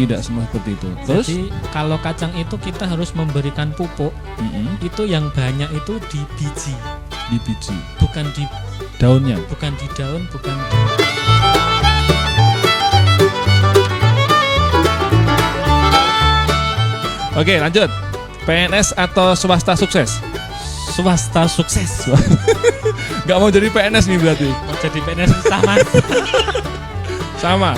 Tidak semua seperti itu. Terus? Jadi kalau kacang itu kita harus memberikan pupuk. Itu yang banyak itu di biji. Di biji. Bukan di daunnya. Bukan di daun, bukan di... Oke, lanjut. PNS atau swasta sukses? Swasta sukses. Gak mau jadi PNS nih berarti? Mau jadi PNS sama.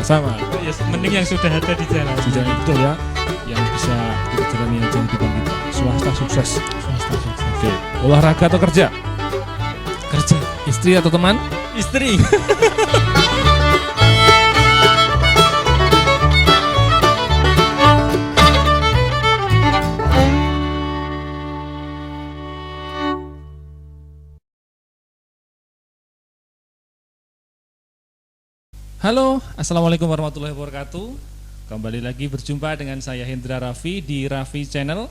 Sama. Ya, mending yang sudah ada di jalan. Sudah betul ya. Yang bisa kita jalani aja hidupan kita. Swasta sukses. Swasta sukses. Oke. Olahraga atau kerja? Kerja. Istri atau teman? Istri. Halo, assalamualaikum warahmatullahi wabarakatuh. Kembali lagi berjumpa dengan saya Hendra Raffi di Raffi Channel,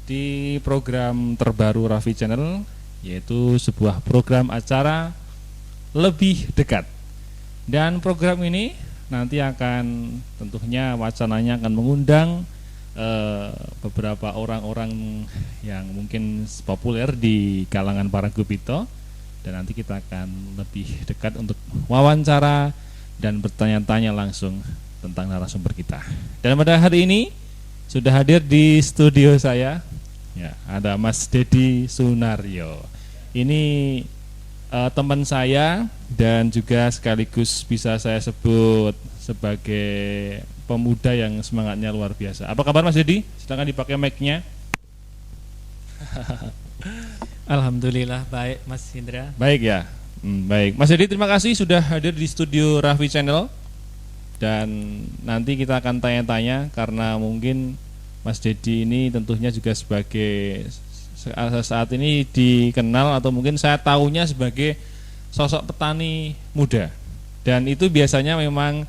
di program terbaru Raffi Channel, yaitu sebuah program acara lebih dekat. Dan program ini nanti akan tentunya wacananya akan mengundang beberapa orang-orang yang mungkin populer di kalangan para gupito, dan nanti kita akan lebih dekat untuk wawancara dan bertanya-tanya langsung tentang narasumber kita. Dan pada hari ini sudah hadir di studio saya, ya, ada Mas Dedi Sunaryo. Ini teman saya dan juga sekaligus bisa saya sebut sebagai pemuda yang semangatnya luar biasa. Apa kabar Mas Dedi? Silakan dipakai mic-nya. Alhamdulillah baik Mas Hendra. Baik ya. Baik, Mas Dedi, terima kasih sudah hadir di studio Raffi Channel. Dan nanti kita akan tanya-tanya karena mungkin Mas Dedi ini tentunya juga sebagai saat ini dikenal atau mungkin saya tahunya sebagai sosok petani muda. Dan itu biasanya memang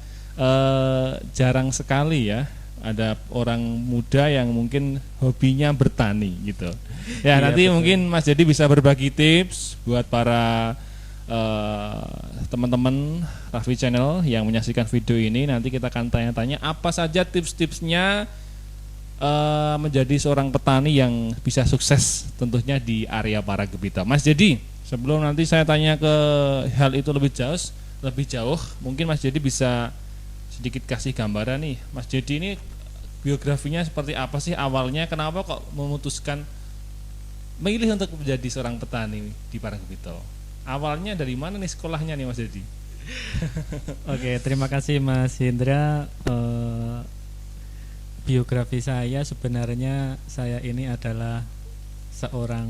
jarang sekali ya ada orang muda yang mungkin hobinya bertani gitu. Ya, iya, nanti betul. mungkin Mas Dedi bisa berbagi tips buat para teman-teman Raffi Channel yang menyaksikan video ini. Nanti kita akan tanya-tanya apa saja tips-tipsnya menjadi seorang petani yang bisa sukses tentunya di area para gupito. Mas Dedi, sebelum nanti saya tanya ke hal itu lebih jauh, mungkin Mas Dedi bisa sedikit kasih gambaran nih. Mas Dedi ini biografinya seperti apa sih awalnya? Kenapa kok memutuskan memilih untuk menjadi seorang petani di para gupito? Awalnya dari mana nih sekolahnya nih Mas Dedi? Oke, terima kasih Mas Hendra. Biografi saya sebenarnya saya ini adalah seorang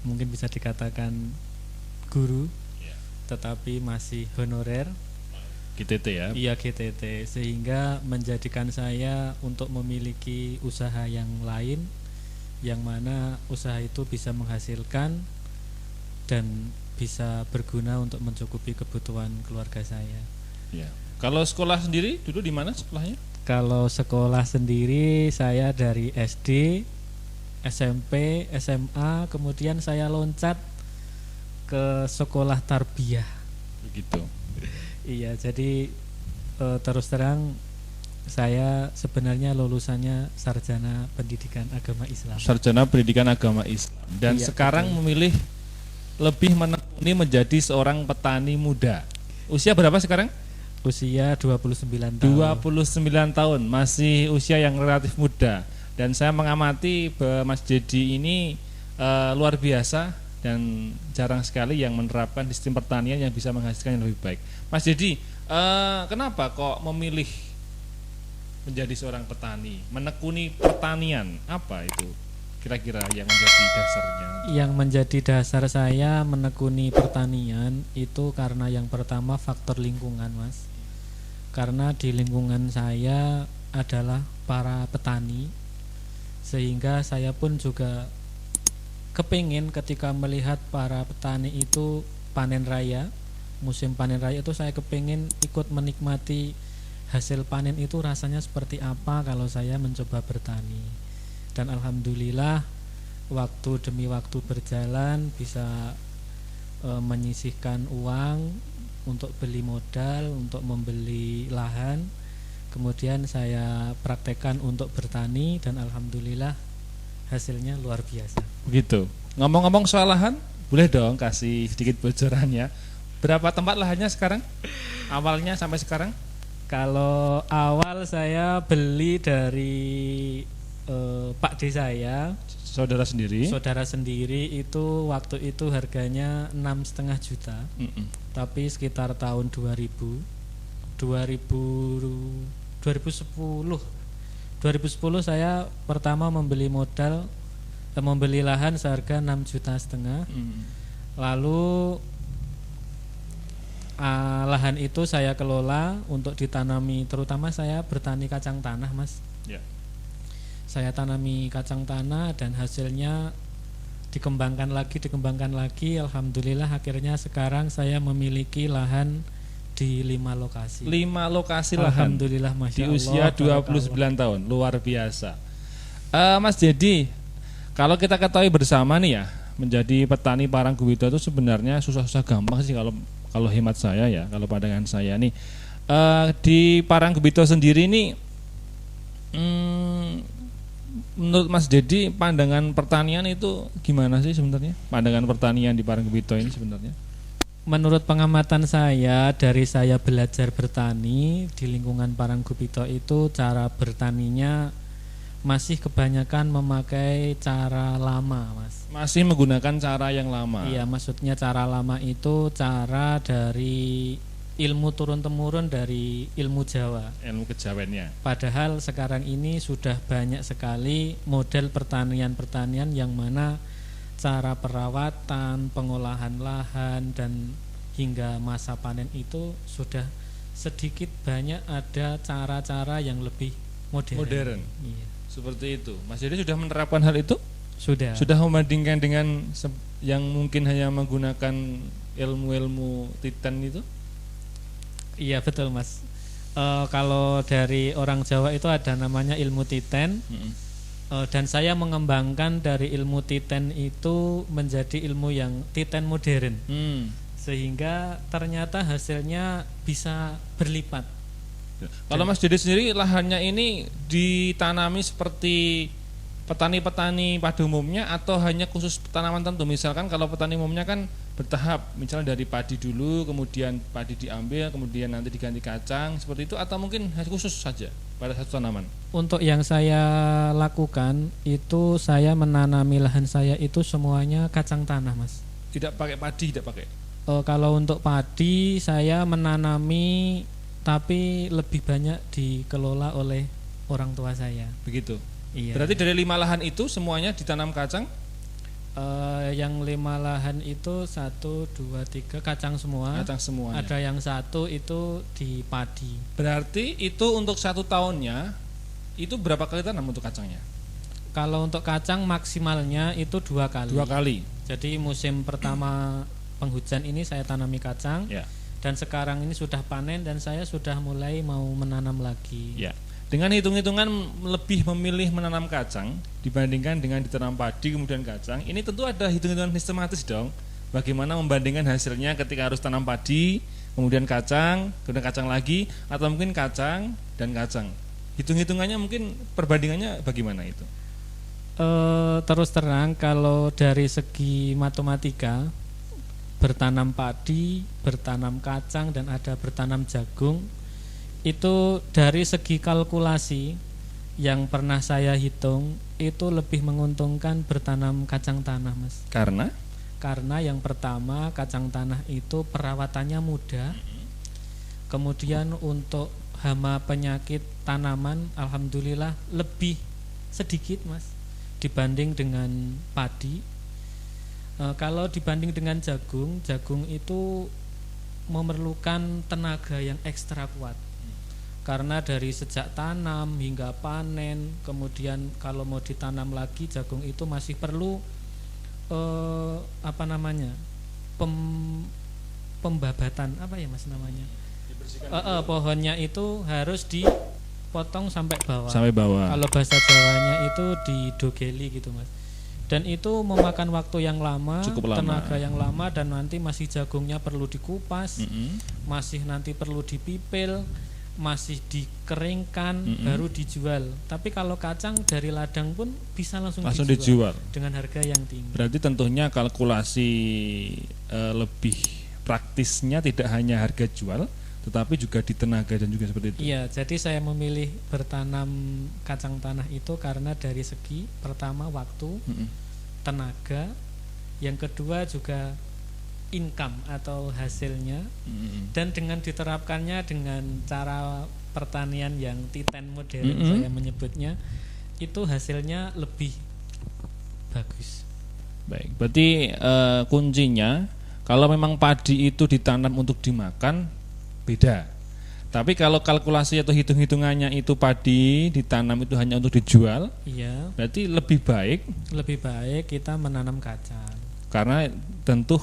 mungkin bisa dikatakan guru, tetapi masih honorer. GTT ya? Iya, GTT, sehingga menjadikan saya untuk memiliki usaha yang lain, yang mana usaha itu bisa menghasilkan dan bisa berguna untuk mencukupi kebutuhan keluarga saya. Ya. Kalau sekolah sendiri dulu di mana sekolahnya? Kalau sekolah sendiri saya dari SD, SMP, SMA, kemudian saya loncat ke sekolah tarbiyah. Begitu. Iya, jadi terus terang saya sebenarnya lulusannya sarjana pendidikan agama Islam. Sarjana pendidikan agama Islam. Dan iya, sekarang betul. memilih lebih menekuni menjadi seorang petani muda. Usia berapa sekarang? Usia 29 tahun. 29 tahun, masih usia yang relatif muda. Dan saya mengamati bahwa Mas Dedi ini luar biasa dan jarang sekali yang menerapkan sistem pertanian yang bisa menghasilkan yang lebih baik. Mas Dedi, kenapa kok memilih menjadi seorang petani, menekuni pertanian? Apa itu kira-kira yang menjadi dasarnya? Yang menjadi dasar saya menekuni pertanian itu karena yang pertama faktor lingkungan, Mas. Karena di lingkungan saya adalah para petani, sehingga saya pun juga kepingin ketika melihat para petani itu panen raya, musim panen raya itu saya kepingin ikut menikmati hasil panen itu rasanya seperti apa kalau saya mencoba bertani. Dan alhamdulillah waktu demi waktu berjalan bisa menyisihkan uang untuk beli modal, untuk membeli lahan, Kemudian saya praktekkan untuk bertani dan alhamdulillah hasilnya luar biasa. Begitu. Ngomong-ngomong soal lahan, boleh dong kasih sedikit bocorannya. Berapa tempat lahannya sekarang? Awalnya sampai sekarang? Kalau awal saya beli dari Pak D saya, Saudara sendiri? saudara sendiri, itu waktu itu harganya 6,5 juta. Tapi sekitar tahun 2010 saya pertama membeli lahan seharga 6,5 juta. Lalu lahan itu saya kelola untuk ditanami, terutama saya bertani kacang tanah, Mas. Ya. Saya tanami kacang tanah dan hasilnya dikembangkan lagi. Alhamdulillah akhirnya sekarang saya memiliki lahan di 5 lokasi. 5 lokasi lahan. Alhamdulillah, Masya di usia Allah, 29 tahun, luar biasa. Mas Dedi, kalau kita ketahui bersama nih ya, menjadi petani Parangkuwito itu sebenarnya susah-susah gampang sih kalau hemat saya ya, kalau pandangan saya nih. Di Parangkuwito sendiri nih, menurut Mas Dedi, pandangan pertanian itu gimana sih sebenarnya? Pandangan pertanian di Parangkuwito ini sebenarnya? Menurut pengamatan saya, dari saya belajar bertani di lingkungan Parangkuwito itu, cara bertaninya masih kebanyakan memakai cara lama, Mas. Masih menggunakan cara yang lama. Iya, maksudnya cara lama itu cara dari ilmu turun-temurun dari ilmu Jawa. Ilmu kejawennya. Padahal sekarang ini sudah banyak sekali model pertanian yang mana cara perawatan, pengolahan lahan dan hingga masa panen itu sudah sedikit banyak ada cara-cara yang lebih modern. Iya. Seperti itu. Mas Dedi sudah menerapkan hal itu? Sudah. Sudah membandingkan dengan yang mungkin hanya menggunakan ilmu-ilmu titan itu? Iya, betul, Mas. Kalau dari orang Jawa itu ada namanya ilmu titen. Dan saya mengembangkan dari ilmu titen itu menjadi ilmu yang titen modern, sehingga ternyata hasilnya bisa berlipat. Kalau Mas Dedi sendiri lahannya ini ditanami seperti petani-petani pada umumnya atau hanya khusus tanaman tertentu? Misalkan kalau petani umumnya kan bertahap, misalnya dari padi dulu, kemudian padi diambil, kemudian nanti diganti kacang, seperti itu, atau mungkin khusus saja pada satu tanaman? Untuk yang saya lakukan itu, saya menanami lahan saya itu semuanya kacang tanah, Mas. Tidak pakai padi, tidak pakai? Kalau untuk padi saya menanami, tapi lebih banyak dikelola oleh orang tua saya. Begitu? Iya. Berarti dari 5 lahan itu semuanya ditanam kacang? Yang 5 lahan itu 1, 2, 3 kacang semua. Kacang semuanya. Ada yang 1 itu di padi. Berarti itu untuk 1 tahunnya itu berapa kali tanam untuk kacangnya? Kalau untuk kacang maksimalnya itu 2 kali. 2 kali. Jadi musim pertama penghujan ini saya tanami kacang. Ya. Dan sekarang ini sudah panen dan saya sudah mulai mau menanam lagi. Ya. Dengan hitung-hitungan lebih memilih menanam kacang dibandingkan dengan ditanam padi kemudian kacang, ini tentu ada hitung-hitungan sistematis dong. Bagaimana membandingkan hasilnya ketika harus tanam padi, kemudian kacang lagi, atau mungkin kacang dan kacang. Hitung-hitungannya mungkin perbandingannya bagaimana itu? Terus terang kalau dari segi matematika, bertanam padi, bertanam kacang dan ada bertanam jagung, itu dari segi kalkulasi yang pernah saya hitung itu lebih menguntungkan bertanam kacang tanah, Mas. Karena yang pertama kacang tanah itu perawatannya mudah. Kemudian untuk hama penyakit tanaman alhamdulillah lebih sedikit, Mas, dibanding dengan padi. Kalau dibanding dengan jagung itu memerlukan tenaga yang ekstra kuat. Karena dari sejak tanam hingga panen, kemudian kalau mau ditanam lagi jagung itu masih perlu pembabatan, apa ya, Mas, namanya? Pohonnya itu harus dipotong sampai bawah. Kalau bahasa Jawanya itu didogeli gitu, Mas. Dan itu memakan waktu yang lama, tenaga yang lama, dan nanti masih jagungnya perlu dikupas, masih nanti perlu dipipil. masih dikeringkan baru dijual. Tapi kalau kacang dari ladang pun bisa langsung dijual dengan harga yang tinggi. Berarti tentunya kalkulasi lebih praktisnya tidak hanya harga jual, tetapi juga di tenaga dan juga seperti itu. Iya, jadi saya memilih bertanam kacang tanah itu karena dari segi pertama waktu, tenaga, yang kedua juga income atau hasilnya, dan dengan diterapkannya dengan cara pertanian yang T10 modern saya menyebutnya, itu hasilnya lebih bagus. Baik, berarti kuncinya kalau memang padi itu ditanam untuk dimakan beda. Tapi kalau kalkulasi atau hitung-hitungannya itu padi ditanam itu hanya untuk dijual, iya, berarti lebih baik kita menanam kacang. Karena tentu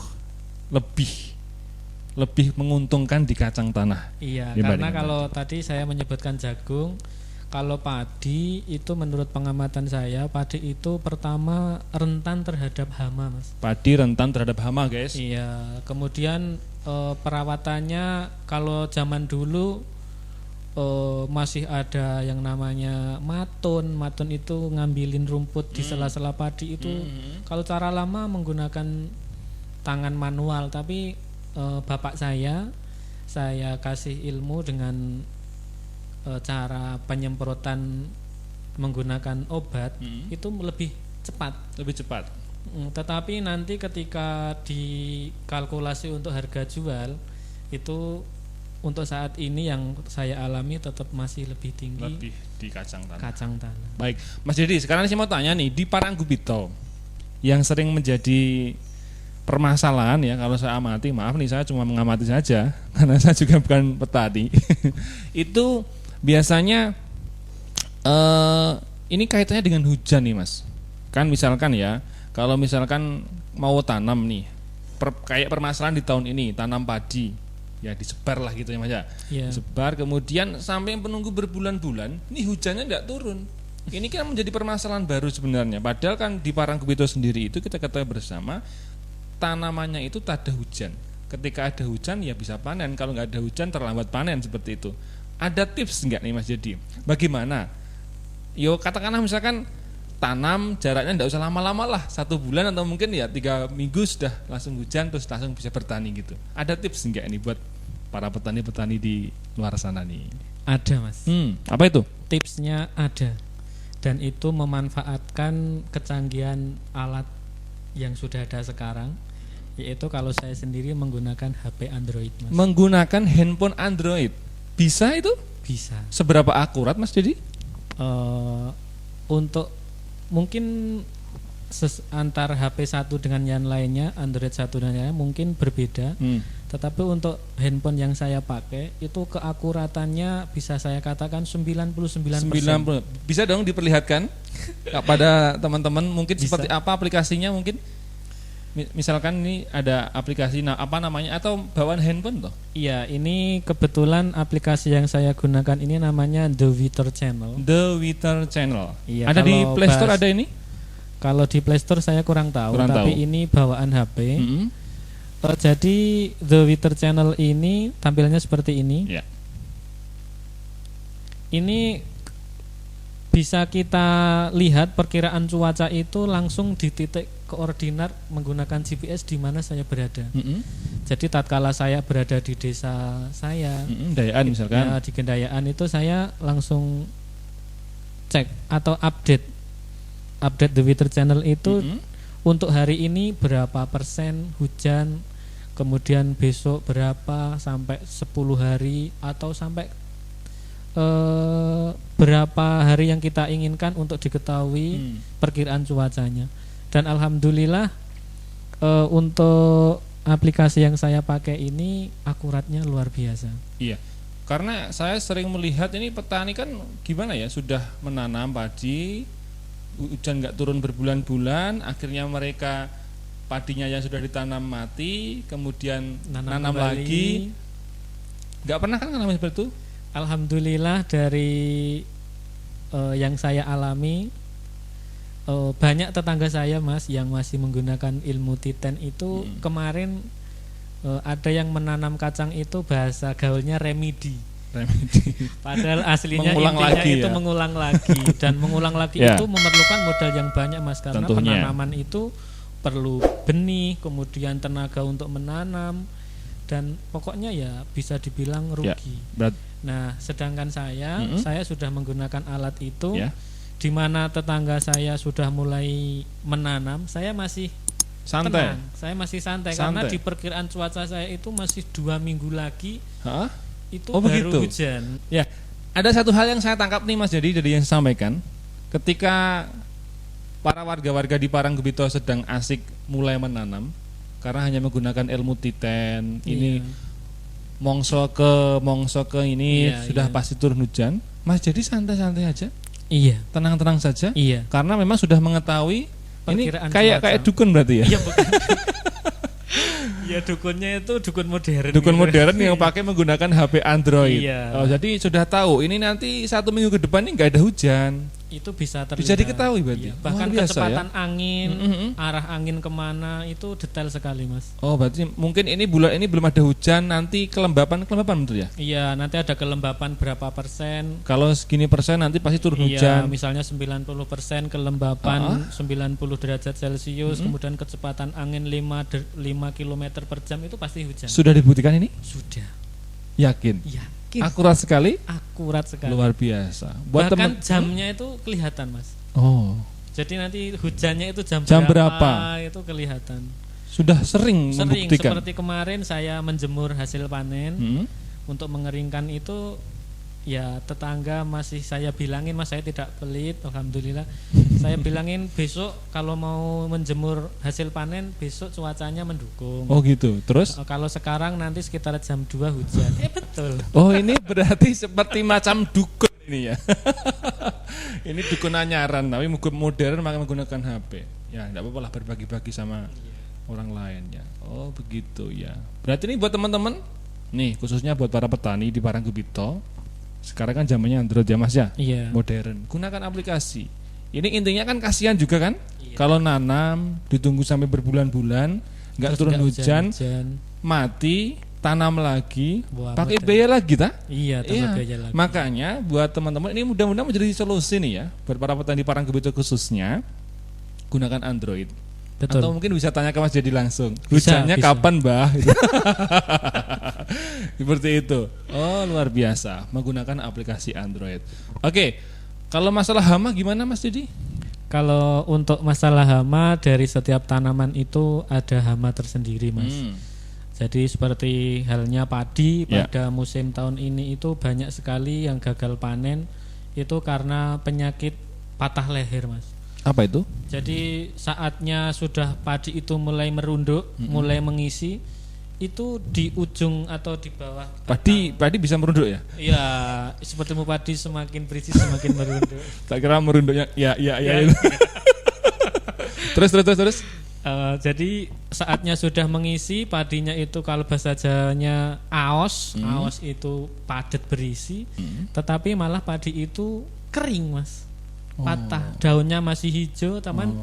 lebih menguntungkan di kacang tanah. Iya, karena kalau tadi saya menyebutkan jagung, kalau padi itu menurut pengamatan saya, padi itu pertama rentan terhadap hama, Mas. Padi rentan terhadap hama, guys. Iya, kemudian perawatannya kalau zaman dulu masih ada yang namanya matun itu ngambilin rumput di sela-sela padi itu. Kalau cara lama menggunakan tangan manual, tapi bapak saya kasih ilmu dengan cara penyemprotan menggunakan obat itu lebih cepat. Tetapi nanti ketika dikalkulasi untuk harga jual itu untuk saat ini yang saya alami tetap masih lebih tinggi di kacang tanah. Baik, Mas Dedi, sekarang saya mau tanya nih, di Parangkubito yang sering menjadi permasalahan ya, kalau saya amati, maaf nih saya cuma mengamati saja karena saya juga bukan petani. Itu biasanya ini kaitannya dengan hujan nih, Mas. Kan misalkan ya, kalau misalkan mau tanam nih, kayak permasalahan di tahun ini, tanam padi, ya disebar lah gitu ya Mas ya. Disebar, kemudian sampai menunggu berbulan-bulan, ini hujannya tidak turun. Ini kan menjadi permasalahan baru sebenarnya. Padahal kan di Parangkubito sendiri itu kita ketahui bersama, tanamannya itu tak ada hujan. Ketika ada hujan ya bisa panen, kalau nggak ada hujan terlambat panen, seperti itu. Ada tips nggak nih Mas Dedi? Bagaimana? Yo katakanlah misalkan tanam jaraknya tidak usah lama-lama lah, 1 bulan atau mungkin ya 3 minggu sudah langsung hujan, terus langsung bisa bertani gitu. Ada tips nggak ini buat para petani-petani di luar sana nih? Ada, Mas. Apa itu? Tipsnya ada, dan itu memanfaatkan kecanggihan alat yang sudah ada sekarang, yaitu kalau saya sendiri menggunakan HP Android, Mas. Menggunakan handphone Android bisa itu? Bisa. Seberapa akurat Mas Dedi? Untuk mungkin antar HP satu dengan yang lainnya, Android satu dan yang lainnya mungkin berbeda. Tetapi untuk handphone yang saya pakai itu keakuratannya bisa saya katakan 99%. Bisa dong diperlihatkan pada teman-teman mungkin bisa. Seperti apa aplikasinya mungkin? Misalkan ini ada aplikasi apa namanya, atau bawaan handphone toh? Iya, ini kebetulan aplikasi yang saya gunakan ini namanya The Wither Channel. The Wither Channel. Iya, ada di Play Store ada ini? Kalau di Play Store saya kurang tahu. Ini bawaan HP. Jadi The Wither Channel ini tampilannya seperti ini. Ya. Ini bisa kita lihat perkiraan cuaca itu langsung di titik koordinat menggunakan GPS di mana saya berada. Jadi tatkala saya berada di desa saya, Dayaan misalkan, ya, di Gendayaan itu saya langsung cek atau update The Wither Channel itu untuk hari ini berapa persen hujan, kemudian besok berapa, sampai 10 hari atau sampai berapa hari yang kita inginkan untuk diketahui perkiraan cuacanya. Dan alhamdulillah untuk aplikasi yang saya pakai ini akuratnya luar biasa. Iya, karena saya sering melihat ini petani kan gimana ya, sudah menanam padi, hujan nggak turun berbulan-bulan, akhirnya mereka padinya yang sudah ditanam mati, kemudian nanam lagi. Nggak pernah kan ngalamin seperti itu? Alhamdulillah dari yang saya alami, banyak tetangga saya Mas yang masih menggunakan ilmu T10 itu. Kemarin ada yang menanam kacang itu bahasa gaulnya remedi. Remedi. Padahal aslinya Mengulang intinya lagi itu ya? mengulang lagi dan mengulang lagi Ya. itu memerlukan modal yang banyak Mas karena Tentunya. penanaman itu perlu benih, kemudian tenaga untuk menanam dan pokoknya ya bisa dibilang Ya. rugi. Berat. Nah, sedangkan saya sudah menggunakan alat itu Ya. di mana tetangga saya sudah mulai menanam, saya masih Santai. tenang, saya masih santai karena Santai. di perkiraan cuaca saya itu masih 2 minggu lagi Hah? itu Oh, baru begitu? hujan. Ya, ada satu hal yang saya tangkap nih Mas Jadi dari yang saya sampaikan, ketika para warga-warga di Paranggebito sedang asik mulai menanam karena hanya menggunakan ilmu titen, ini Iya. mongso ke ini Iya, sudah iya. pasti turun hujan, Mas jadi santai-santai aja, Iya, tenang-tenang saja, iya. karena memang sudah mengetahui ini Perkiraan kayak cuaca. dukun berarti ya. Iya bukan. Ya dukunnya itu dukun modern. Dukun gitu. modern yang pakai menggunakan HP Android. Iya. Oh, jadi sudah tahu ini nanti 1 minggu ke depan ini nggak ada hujan. Itu bisa terlihat. Bisa diketahui berarti. Iya. Bahkan Luar biasa, kecepatan angin, Mm-mm. arah angin kemana itu detail sekali Mas. Oh, berarti mungkin ini bulan ini belum ada hujan, nanti kelembapan betul ya? Iya, nanti ada kelembapan berapa persen. Kalau segini persen nanti pasti turun Iya, hujan. misalnya 90% kelembapan 90 derajat Celcius, kemudian kecepatan angin 5 km per jam itu pasti hujan. Sudah dibuktikan ini? Sudah. Yakin? Yakin. Akurat sekali? Akurat sekali. Luar biasa. Buat Bahkan teman jamnya itu kelihatan Mas. Oh, Jadi nanti hujannya itu jam berapa? itu kelihatan. sudah sering Sering membuktikan. seperti kemarin saya menjemur hasil panen Hmm? untuk mengeringkan itu ya tetangga masih saya bilangin Mas saya tidak pelit alhamdulillah. Saya bilangin besok kalau mau menjemur hasil panen besok cuacanya mendukung. Oh gitu. Terus? Kalau sekarang nanti sekitar jam 2 hujan. Betul. Oh ini berarti seperti macam dukun ini ya. Ini dukun anyaran tapi modern maka menggunakan HP. Ya enggak apa-apa lah berbagi-bagi sama orang lain ya. Oh begitu ya. Berarti ini buat teman-teman nih khususnya buat para petani di Paranggebito. Sekarang kan zamannya Android ya Mas ya. Iya. Modern. Gunakan aplikasi. Ini intinya kan kasihan juga kan. Iya. Kalau nanam ditunggu sampai berbulan-bulan nggak Terus turun nggak hujan, hujan. mati, tanam lagi, Wah, pakai modern. biaya lagi ta? Iya, tambah biaya lagi. Makanya buat teman-teman ini mudah-mudahan menjadi solusi nih ya buat para petani Paranggebito khususnya gunakan Android. Betul. Atau mungkin bisa tanya ke Mas Jadi langsung. Bisa, Hujannya bisa. kapan, Mbah? Gitu. Seperti itu. Oh, luar biasa menggunakan aplikasi Android. Oke. Kalau masalah hama gimana Mas Jadi? Kalau untuk masalah hama dari setiap tanaman itu ada hama tersendiri Mas. Jadi seperti halnya padi Ya. pada musim tahun ini itu banyak sekali yang gagal panen itu karena penyakit patah leher Mas. Apa itu? Jadi saatnya sudah padi itu mulai merunduk, mulai mengisi itu di ujung atau di bawah Padi bisa merunduk ya? ya seperti padi semakin berisi semakin merunduk. Tak kira merunduknya ya. Ya. Itu. terus. Jadi saatnya sudah mengisi padinya itu kalau bahasa Jawanya aos, aos itu padat berisi, tetapi malah padi itu kering Mas, patah, daunnya masih hijau, teman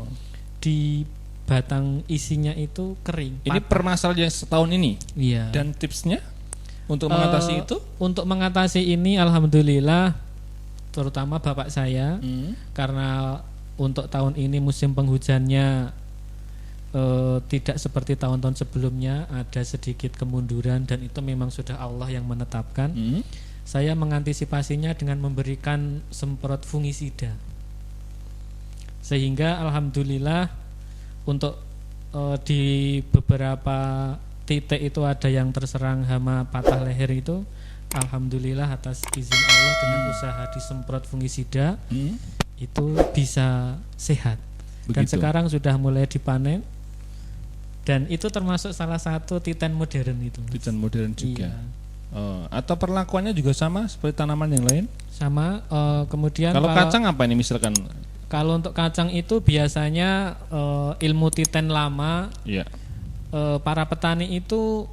di batang isinya itu kering. Ini permasalahan yang setahun ini. Iya. Dan tipsnya untuk mengatasi itu? Untuk mengatasi ini, alhamdulillah, terutama bapak saya, karena untuk tahun ini musim penghujannya tidak seperti tahun-tahun sebelumnya, ada sedikit kemunduran dan itu memang sudah Allah yang menetapkan. Saya mengantisipasinya dengan memberikan semprot fungisida, sehingga alhamdulillah untuk di beberapa titik itu ada yang terserang hama patah leher itu, alhamdulillah atas izin Allah dengan usaha disemprot fungisida itu bisa sehat. Dan Begitu. sekarang sudah mulai dipanen. Dan itu termasuk salah satu titen modern itu. Titen modern juga. Iya. Oh, atau perlakuannya juga sama seperti tanaman yang lain? Sama. Kemudian Kalau kacang apa ini misalkan? Kalau untuk kacang itu biasanya ilmu titen lama. Iya. Para petani itu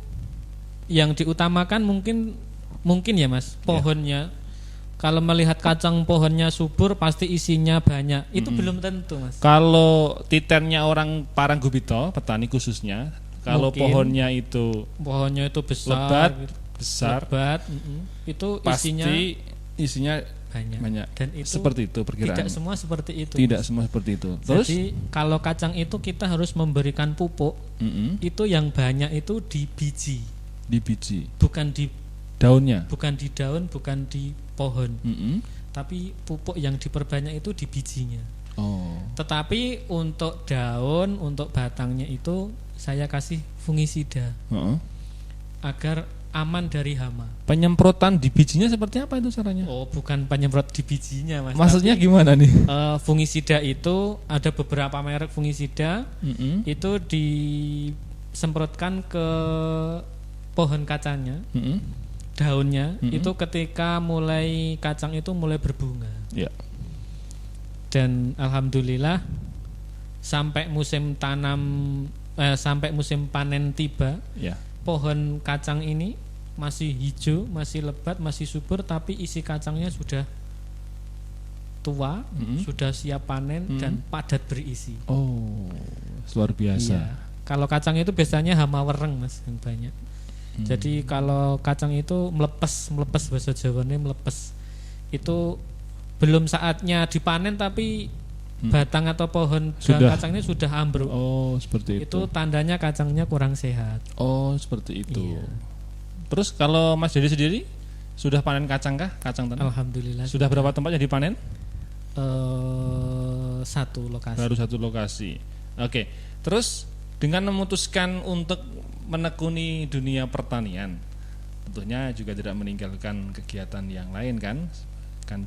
yang diutamakan mungkin ya Mas, pohonnya. Kalau melihat kacang pohonnya subur pasti isinya banyak. Itu belum tentu Mas. Kalau titennya orang Paranggebito, petani khususnya, kalau Mungkin. pohonnya itu Pohonnya itu besar lebat, gitu. besar, lebat, itu pasti isinya banyak. Dan itu seperti itu perkiraan. Tidak semua seperti itu. Tidak semua seperti itu. Terus jadi kalau kacang itu kita harus memberikan pupuk. Itu yang banyak itu di biji. Di biji. Bukan di daunnya. Bukan di daun, bukan di pohon. Tapi pupuk yang diperbanyak itu di bijinya. Oh. Tetapi untuk daun, untuk batangnya itu saya kasih fungisida agar aman dari hama. Penyemprotan di bijinya seperti apa itu caranya? Oh, bukan penyemprot di bijinya, Mas. Maksudnya gimana nih? Fungisida itu ada beberapa merek fungisida. Itu disemprotkan ke pohon kacangnya, daunnya. Itu ketika mulai kacang itu mulai berbunga. Ya. Dan alhamdulillah sampai musim sampai musim panen tiba, pohon kacang ini masih hijau, masih lebat, masih subur, tapi isi kacangnya sudah tua, sudah siap panen dan padat berisi. Oh, luar biasa. Iya. Kalau kacang itu biasanya hama wereng, Mas, yang banyak. Jadi kalau kacang itu melepes bahasa Jawanya melepes. Itu belum saatnya dipanen tapi batang atau pohon kacangnya sudah ambruk. Oh, seperti itu. Itu tandanya kacangnya kurang sehat. Oh, seperti itu. Iya. Terus kalau Mas Dedi sendiri sudah panen kacang kah? Kacang tanah? Alhamdulillah. Sudah berapa tempat yang dipanen? Satu lokasi. Baru satu lokasi. Oke. Terus dengan memutuskan untuk menekuni dunia pertanian, tentunya juga tidak meninggalkan kegiatan yang lain kan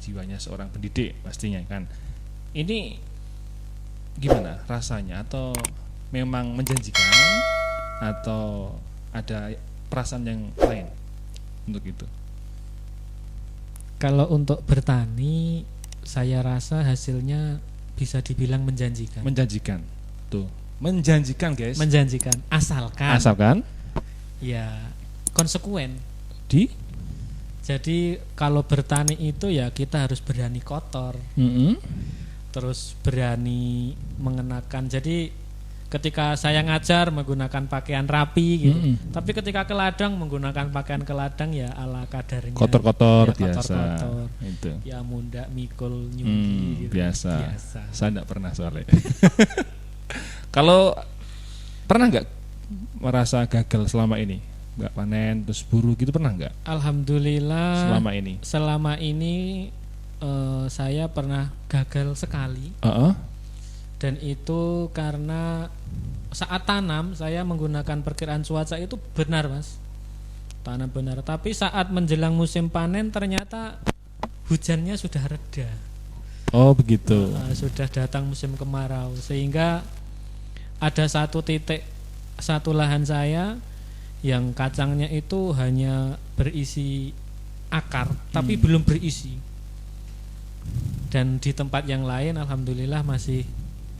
jiwanya seorang pendidik pastinya kan. Ini gimana rasanya, atau memang menjanjikan, atau ada perasaan yang lain untuk itu? Kalau untuk bertani, saya rasa hasilnya bisa dibilang menjanjikan. Menjanjikan, tuh, menjanjikan guys. Menjanjikan, asalkan ya konsekuen. Jadi kalau bertani itu ya kita harus berani kotor, terus berani mengenakan. Jadi ketika saya ngajar menggunakan pakaian rapi gitu, tapi ketika ke ladang menggunakan pakaian ke ladang ya ala kadarnya. Kotor-kotor ya, biasa. Kotor-kotor. Itu. Ya munda, mikul, nyugi. Gitu. Biasa. Saya tidak pernah soalnya. Kalau pernah nggak merasa gagal selama ini? Nggak panen terus buru gitu, pernah nggak? Alhamdulillah selama ini saya pernah gagal sekali. Dan itu karena saat tanam saya menggunakan perkiraan cuaca itu benar, Mas. Tanam benar, tapi saat menjelang musim panen ternyata hujannya sudah reda. Oh begitu. Sudah datang musim kemarau, sehingga ada satu lahan saya yang kacangnya itu hanya berisi akar tapi belum berisi. Dan di tempat yang lain alhamdulillah masih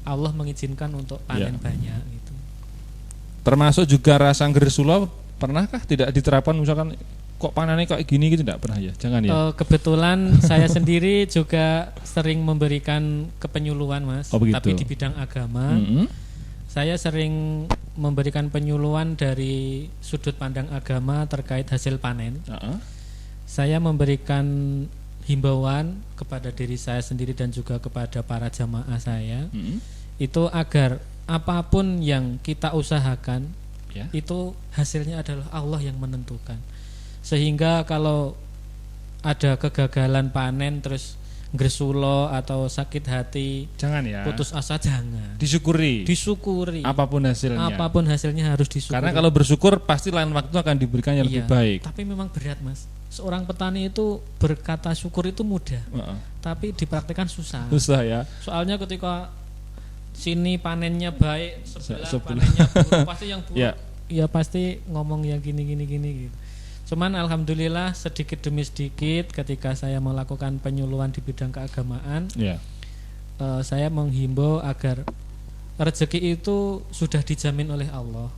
Allah mengizinkan untuk panen banyak gitu. Termasuk juga rasa nggersulo, pernahkah tidak diterapkan, misalkan kok panennya kok gini gitu? Tidak pernah ya? Jangan ya. Kebetulan saya sendiri juga sering memberikan kepenyuluhan, Mas. Tapi di bidang agama. Saya sering memberikan penyuluhan dari sudut pandang agama terkait hasil panen. Saya memberikan himbauan kepada diri saya sendiri dan juga kepada para jamaah saya, itu agar apapun yang kita usahakan, itu hasilnya adalah Allah yang menentukan. Sehingga kalau ada kegagalan panen terus gresulo atau sakit hati, jangan ya, putus asa, jangan. Disyukuri. Apapun hasilnya harus disyukuri. Karena kalau bersyukur pasti lain waktu akan diberikan yang lebih baik. Tapi memang berat, Mas. Seorang petani itu berkata syukur itu mudah, tapi dipraktikkan susah. Susah ya. Soalnya ketika sini panennya baik, sebelah panennya buruk, pasti yang buruk. Ya pasti ngomong yang gini gitu. Cuman alhamdulillah sedikit demi sedikit ketika saya melakukan penyuluhan di bidang keagamaan, saya menghimbau agar rezeki itu sudah dijamin oleh Allah,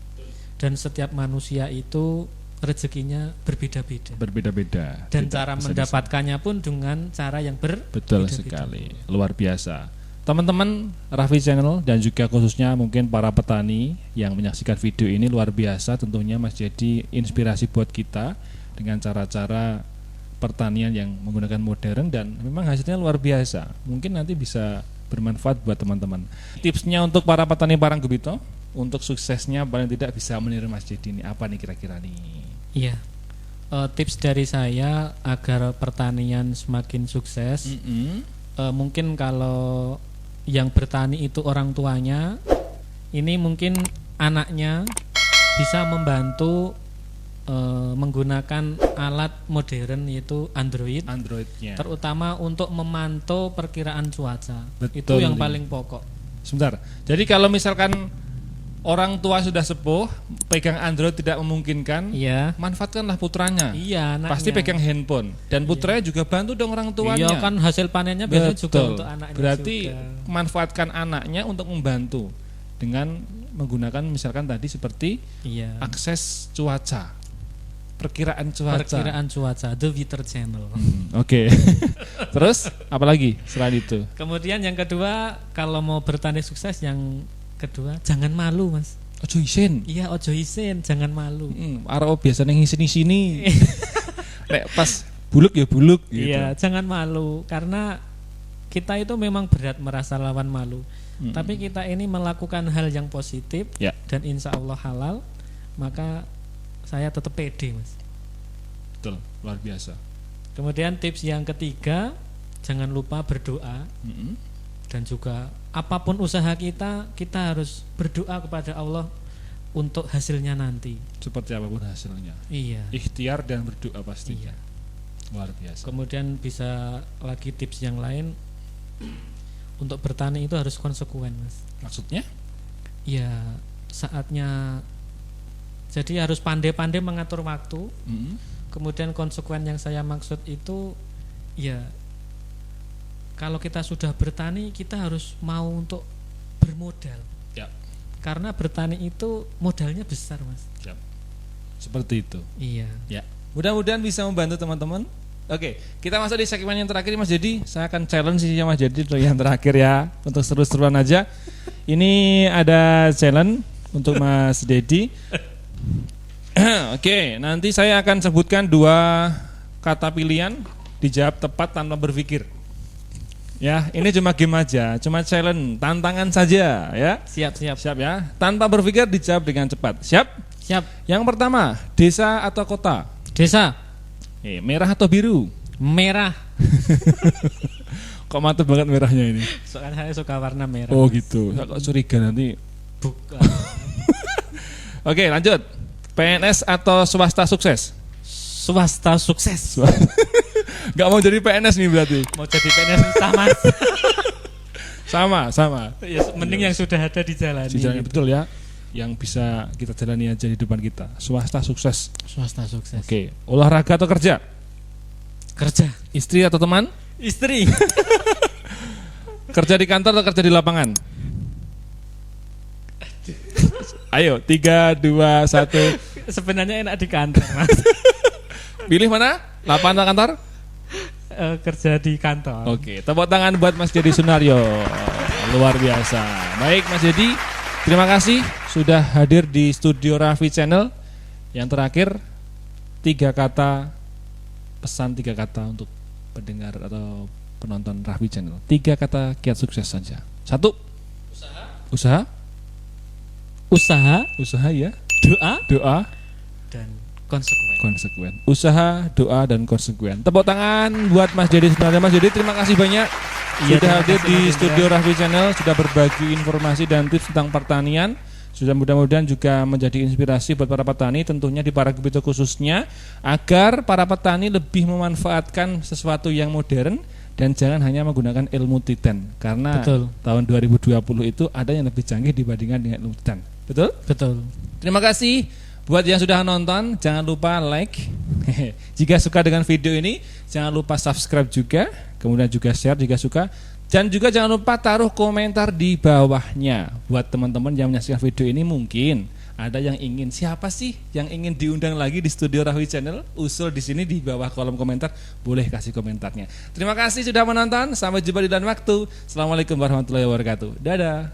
dan setiap manusia itu rezekinya berbeda-beda. Dan cara mendapatkannya pun dengan cara yang betul sekali, luar biasa. Teman-teman Raffi Channel dan juga khususnya mungkin para petani yang menyaksikan video ini, luar biasa tentunya Mas Dedi inspirasi buat kita. dengan cara-cara pertanian yang menggunakan modern dan memang hasilnya luar biasa. Mungkin nanti bisa bermanfaat buat teman-teman. Tipsnya untuk para petani Paranggebito untuk suksesnya paling tidak bisa meniru Mas Dedi ini apa nih kira-kira nih? Iya. Tips dari saya agar pertanian semakin sukses, mungkin kalau yang bertani itu orang tuanya, ini mungkin anaknya bisa membantu menggunakan alat modern yaitu Androidnya, terutama untuk memantau perkiraan cuaca. Betul, itu yang paling pokok. Sebentar. Jadi kalau misalkan orang tua sudah sepuh, pegang Android tidak memungkinkan, iya, manfaatkanlah putranya. Iya, anaknya. Pasti pegang handphone dan putranya juga bantu dong orang tuanya. Iya, kan hasil panennya biasanya juga untuk anaknya. Berarti juga manfaatkan anaknya untuk membantu dengan menggunakan misalkan tadi seperti akses cuaca, perkiraan cuaca, The Weather Channel. Oke. Terus apalagi selain itu? Kemudian yang kedua, kalau mau bertani sukses, yang kedua jangan malu, Mas. Ojo isin. Iya, ojo isin, jangan malu. Arep biasanya ngisini-sini. Nek pas buluk ya buluk gitu. Iya, jangan malu karena kita itu memang berat merasa lawan malu. Tapi kita ini melakukan hal yang positif dan insya Allah halal, maka saya tetap pede, Mas. Betul, luar biasa. Kemudian tips yang ketiga, jangan lupa berdoa. Dan juga apapun usaha kita harus berdoa kepada Allah untuk hasilnya nanti. Seperti apapun hasilnya. Iya. Ikhtiar dan berdoa pastinya. Iya. Luar biasa. Kemudian bisa lagi tips yang lain, untuk bertani itu harus konsekuen, Mas. Maksudnya? Iya, saatnya. Jadi harus pandai-pandai mengatur waktu. Kemudian konsekuen yang saya maksud itu, ya, kalau kita sudah bertani, kita harus mau untuk bermodal. Ya. Karena bertani itu modalnya besar, Mas. Ya. Seperti itu. Iya. Ya. Mudah-mudahan bisa membantu teman-teman. Oke, kita masuk di segmen yang terakhir, Mas Dedi. Saya akan challenge Mas Dedi yang terakhir ya, untuk seru-seruan aja. Ini ada challenge untuk Mas Dedi. Oke, nanti saya akan sebutkan 2 kata pilihan, dijawab tepat tanpa berpikir. Ya, ini cuma game aja, cuma challenge, tantangan saja ya. Siap ya. Tanpa berpikir dijawab dengan cepat. Siap? Siap. Yang pertama, desa atau kota? Desa. Merah atau biru? Merah. Kok mantap banget merahnya ini? Soalnya saya suka warna merah. Oh gitu. Saya kok curiga nanti. Bukan. Oke, lanjut. PNS atau swasta sukses? Swasta sukses. Gak mau jadi PNS nih berarti? Mau jadi PNS sama. sama. Ya, mending yang sudah ada di jalan. Betul ya. Yang bisa kita jalani aja di depan kita. Swasta sukses. Swasta sukses. Oke. Olahraga atau kerja? Kerja. Istri atau teman? Istri. Kerja di kantor atau kerja di lapangan? Ayo, 3, 2, 1. Sebenarnya enak di kantor, Mas. Pilih mana? Lapangan atau kantor? Kerja di kantor. Oke, tepuk tangan buat Mas Dedi Sunario. Luar biasa. Baik Mas Dedi, terima kasih sudah hadir di studio Raffi Channel. Yang terakhir, 3 kata, pesan 3 kata untuk pendengar atau penonton Raffi Channel. 3 kata kiat sukses saja. 1. Usaha ya. Doa dan konsekuen. Usaha, doa dan konsekuen. Tepuk tangan buat Mas Dedi Sunario. Mas Dedi, terima kasih banyak sudah hadir di studio Raffi Channel, sudah berbagi informasi dan tips tentang pertanian. Sudah mudah-mudahan juga menjadi inspirasi buat para petani, tentunya di Paranggebito khususnya, agar para petani lebih memanfaatkan sesuatu yang modern dan jangan hanya menggunakan ilmu titan, karena tahun 2020 itu ada yang lebih canggih dibandingkan dengan ilmu titan. Betul? Terima kasih buat yang sudah nonton, jangan lupa like. Jika suka dengan video ini, jangan lupa subscribe juga, kemudian juga share jika suka. Dan juga jangan lupa taruh komentar di bawahnya. Buat teman-teman yang menyaksikan video ini, mungkin ada yang ingin, siapa sih yang ingin diundang lagi di studio Raffi Channel? Usul di sini di bawah kolom komentar, boleh kasih komentarnya. Terima kasih sudah menonton, sampai jumpa di lain waktu. Assalamualaikum warahmatullahi wabarakatuh. Dadah.